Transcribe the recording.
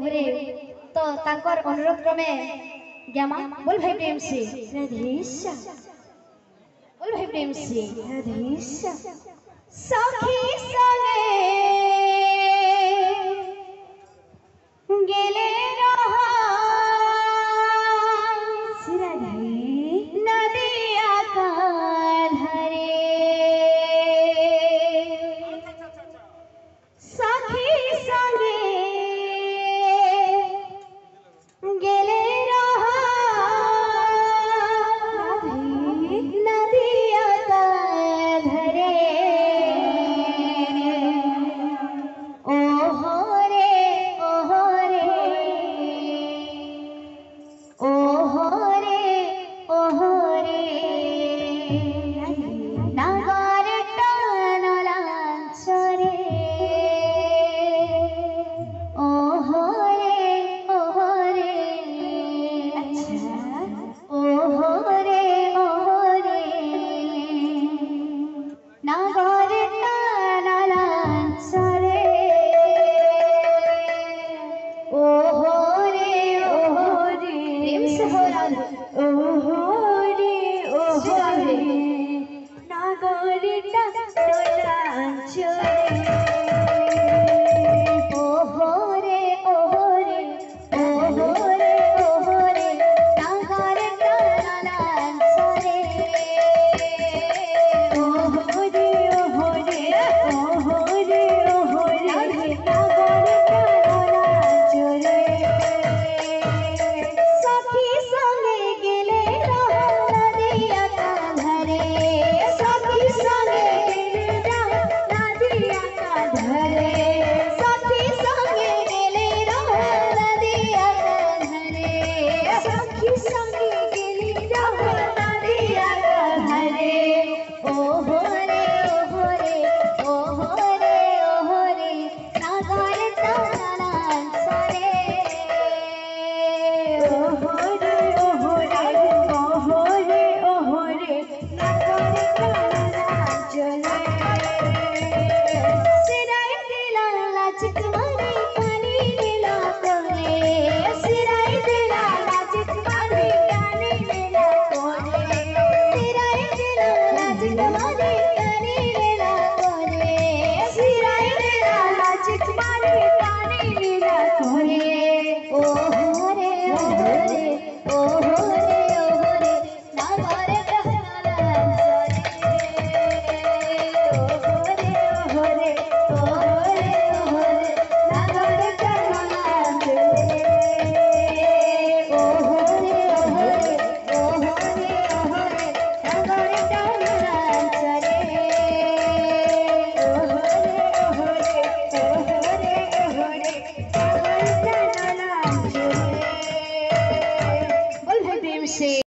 घरे तो तांकर अनुरोध क्रमे ज्ञामा बोल भाई प्रेम से राधेश्या बोल भाई प्रेम से राधेश्या सखी संगे गेले रहा नदिया का धरे सखी संगे गेले रहा नदिया का धरे ओहो रे ओहो रे ओहो रे ओहो रे नागर टानलांचरे ओहो रे ओहो रे अच्छा ओहो रे नागर टानलांचरे ओहो रे प्रेम से हो राधा